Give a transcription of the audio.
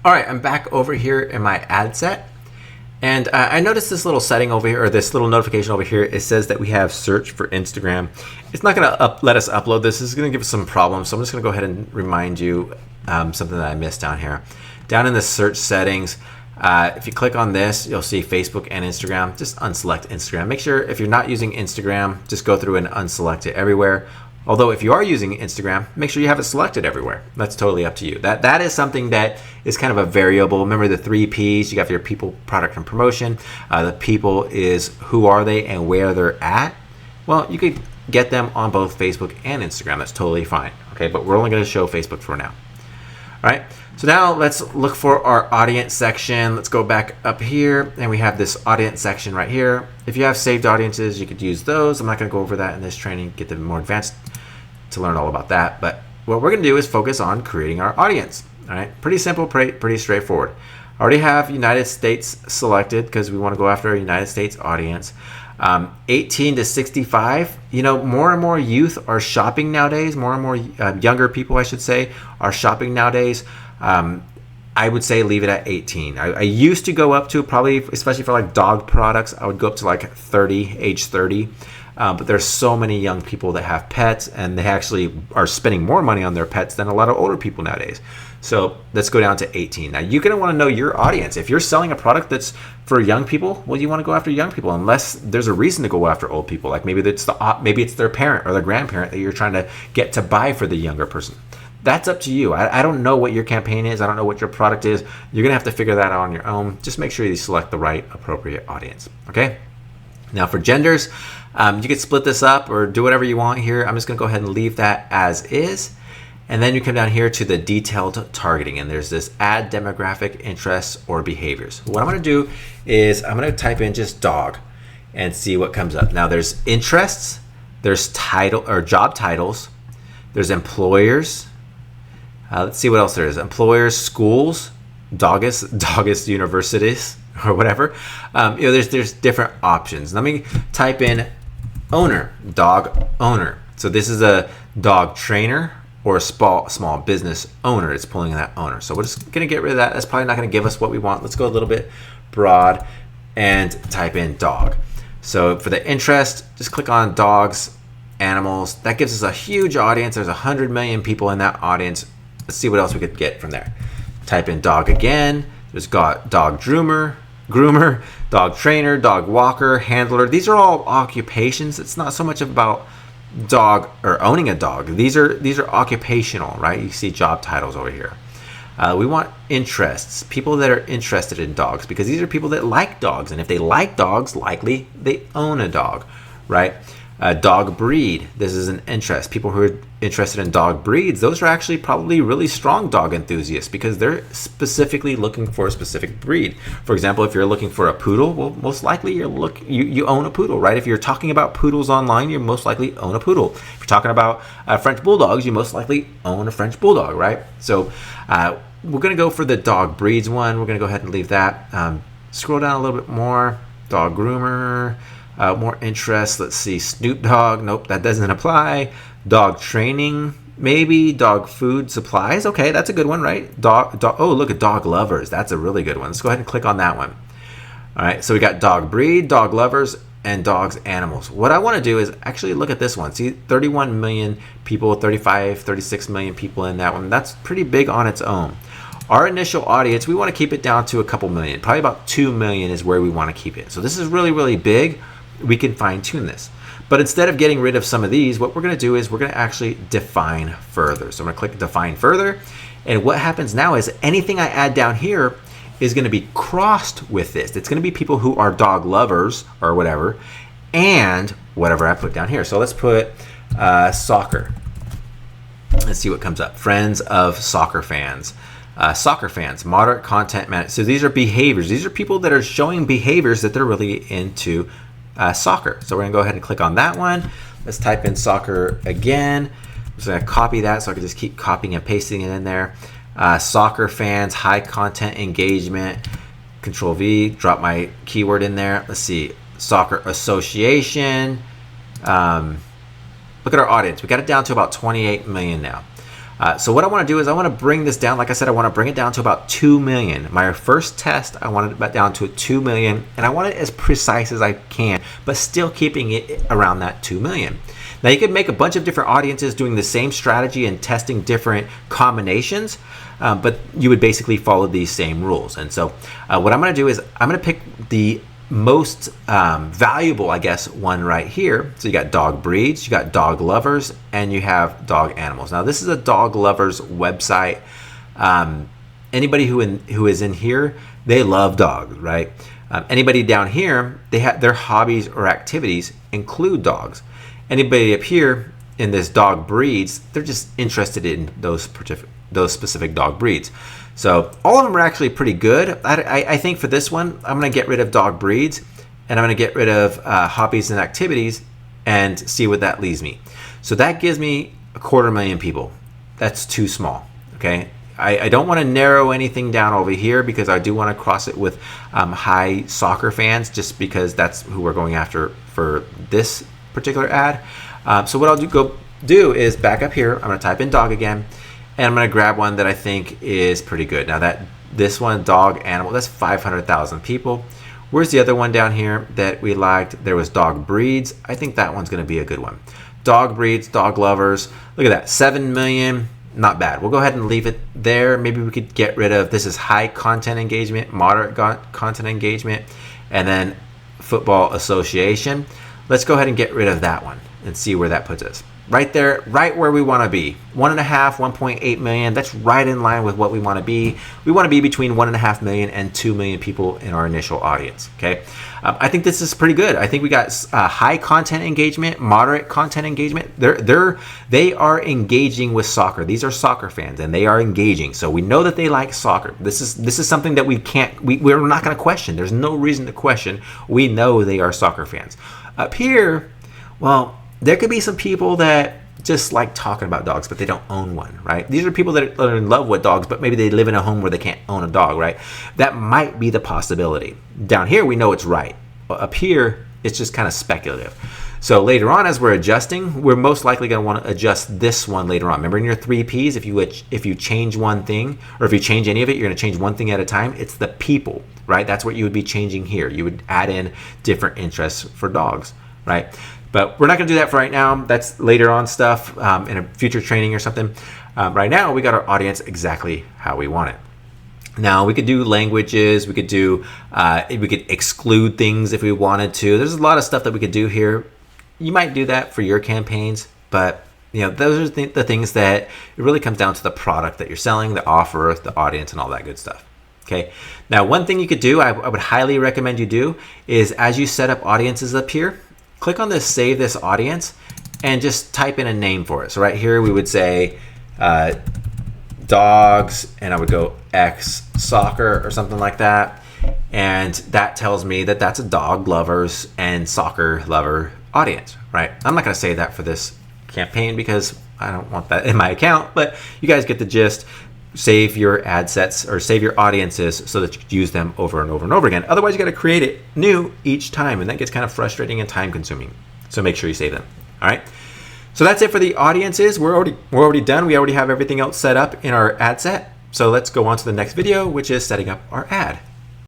All right, I'm back over here in my ad set. And I noticed this little setting over here, or this little notification over here. It says that we have search for Instagram. It's not going to let us upload this. This is going to give us some problems. So I'm just going to go ahead and remind you something that I missed down here. Down in the search settings, if you click on this, you'll see Facebook and Instagram. Just unselect Instagram. Make sure if you're not using Instagram, just go through and unselect it everywhere. Although if you are using Instagram, make sure you have it selected everywhere. That's totally up to you. That is something that is kind of a variable. Remember the 3 Ps. You got your people, product, and promotion. The people is who are they and where they're at. Well, you could get them on both Facebook and Instagram. That's totally fine. Okay, but we're only going to show Facebook for now. All right. So now let's look for our audience section. Let's go back up here, and we have this audience section right here. If you have saved audiences, you could use those. I'm not going to go over that in this training. Get them more advanced to learn all about that. But what we're going to do is focus on creating our audience. All right, pretty simple, pretty straightforward. I already have United States selected because we want to go after a United States audience. 18 to 65, more and more youth are shopping nowadays. More and more younger people, I should say, are shopping nowadays. I would say leave it at 18. I used to go up to probably, especially for like dog products, I would go up to like 30, age 30. But there's so many young people that have pets, and they actually are spending more money on their pets than a lot of older people nowadays. So let's go down to 18. Now you're going to want to know your audience. If you're selling a product that's for young people, well, you want to go after young people, unless there's a reason to go after old people. Like maybe it's their parent or their grandparent that you're trying to get to buy for the younger person. That's up to you. I don't know what your campaign is. I don't know what your product is. You're going to have to figure that out on your own. Just make sure you select the right appropriate audience. Okay. Now for genders, you could split this up or do whatever you want here. I'm just going to go ahead and leave that as is. And then you come down here to the detailed targeting, and there's this add demographic, interests, or behaviors. What I'm going to do is I'm going to type in just dog and see what comes up. Now there's interests, there's title or job titles, there's employers. Let's see what else there is. Employers, schools, doggist universities, or whatever. There's different options. Let me type in owner, dog owner. So this is a dog trainer or a small business owner. It's pulling in that owner. So we're just going to get rid of that. That's probably not going to give us what we want. Let's go a little bit broad and type in dog. So for the interest, just click on dogs, animals. That gives us a huge audience. There's 100 million people in that audience. Let's see what else we could get from there. Type in dog again. There's got dog groomer, dog trainer, dog walker, handler. These are all occupations. It's not so much about dog or owning a dog. These are occupational, right? You see job titles over here. We want interests, people that are interested in dogs, because these are people that like dogs, and if they like dogs, likely they own a dog, right? Dog breed, this is an interest. People who are interested in dog breeds, those are actually probably really strong dog enthusiasts because they're specifically looking for a specific breed. For example, if you're looking for a poodle, well, most likely you own a poodle, right? If you're talking about poodles online, you most likely own a poodle. If you're talking about French bulldogs, you most likely own a French bulldog, right? So we're going to go for the dog breeds one. We're going to go ahead and leave that. Scroll down a little bit more. Dog groomer. More interest. Let's see. Snoop Dogg. Nope, that doesn't apply. Dog training. Maybe. Dog food supplies. Okay, that's a good one, right? Oh, look at dog lovers. That's a really good one. Let's go ahead and click on that one. All right, so we got dog breed, dog lovers, and dogs animals. What I want to do is actually look at this one. See, 31 million people, 36 million people in that one. That's pretty big on its own. Our initial audience, we want to keep it down to a couple million. Probably about 2 million is where we want to keep it. So this is really, really big. We can fine tune this. But instead of getting rid of some of these, what we're going to do is we're going to actually define further. So I'm going to click define further. And what happens now is anything I add down here is going to be crossed with this. It's going to be people who are dog lovers or whatever, and whatever I put down here. So let's put soccer. Let's see what comes up. Friends of soccer fans. Soccer fans, moderate content man. So these are behaviors. These are people that are showing behaviors that they're really into soccer. So we're gonna go ahead and click on that one. Let's type in soccer again. I'm just gonna copy that so I can just keep copying and pasting it in there. Soccer fans, high content engagement. Control V, drop my keyword in there. Let's see, soccer association. Look at our audience. We got it down to about 28 million now. So what I want to do is I want to bring this down. Like I said, I want to bring it down to about 2 million. My first test, I want it down to 2 million, and I want it as precise as I can, but still keeping it around that 2 million. Now you could make a bunch of different audiences doing the same strategy and testing different combinations, but you would basically follow these same rules. And so what I'm going to do is I'm going to pick the most valuable, I guess, one right here. So you got dog breeds, you got dog lovers, and you have dog animals. Now this is a dog lovers website. Anybody who is in here, they love dogs, right? Anybody down here, they have their hobbies or activities include dogs. Anybody up here in this dog breeds, they're just interested in those specific dog breeds. So all of them are actually pretty good. I think for this one, I'm going to get rid of dog breeds, and I'm going to get rid of hobbies and activities and see what that leaves me. So that gives me 250,000 people. That's too small, okay? I don't want to narrow anything down over here because I do want to cross it with high soccer fans, just because that's who we're going after for this particular ad. So what I'll go do is back up here. I'm going to type in dog again, and I'm going to grab one that I think is pretty good. Now this one, dog animal, that's 500,000 people. Where's the other one down here that we liked? There was dog breeds. I think that one's going to be a good one. Dog breeds, dog lovers. Look at that, 7 million. Not bad. We'll go ahead and leave it there. Maybe we could get rid of, this is high content engagement, moderate content engagement, and then football association. Let's go ahead and get rid of that one and see where that puts us. Right there, right where we want to be. 1.5, 1.8 million. That's right in line with what we want to be. We want to be between 1.5 million and 2 million people in our initial audience. Okay, I think this is pretty good. I think we got high content engagement, moderate content engagement. They are engaging with soccer. These are soccer fans, and they are engaging. So we know that they like soccer. This is something that we're not going to question. There's no reason to question. We know they are soccer fans. Up here, well, there could be some people that just like talking about dogs, but they don't own one, right? These are people that are in love with dogs, but maybe they live in a home where they can't own a dog, right? That might be the possibility. Down here, we know it's right. Up here, it's just kind of speculative. So later on, as we're adjusting, we're most likely going to want to adjust this one later on. Remember in your 3 Ps, if you change one thing, or if you change any of it, you're going to change one thing at a time. It's the people, right? That's what you would be changing here. You would add in different interests for dogs, right? But we're not going to do that for right now. That's later on stuff in a future training or something. Right now, we got our audience exactly how we want it. Now, we could do languages. We could exclude things if we wanted to. There's a lot of stuff that we could do here. You might do that for your campaigns, but those are the things that it really comes down to the product that you're selling, the offer, the audience, and all that good stuff. Okay. Now, one thing you could do, I would highly recommend you do, is as you set up audiences up here, click on this save this audience and just type in a name for it. So right here we would say dogs, and I would go X soccer or something like that. And that tells me that that's a dog lovers and soccer lover audience, right? I'm not going to say that for this campaign because I don't want that in my account, but you guys get the gist. Save your ad sets or save your audiences so that you can use them over and over and over again. Otherwise, you got to create it new each time, and that gets kind of frustrating and time consuming. So make sure you save them. All right. So that's it for the audiences. We're already done. We already have everything else set up in our ad set. So let's go on to the next video, which is setting up our ad.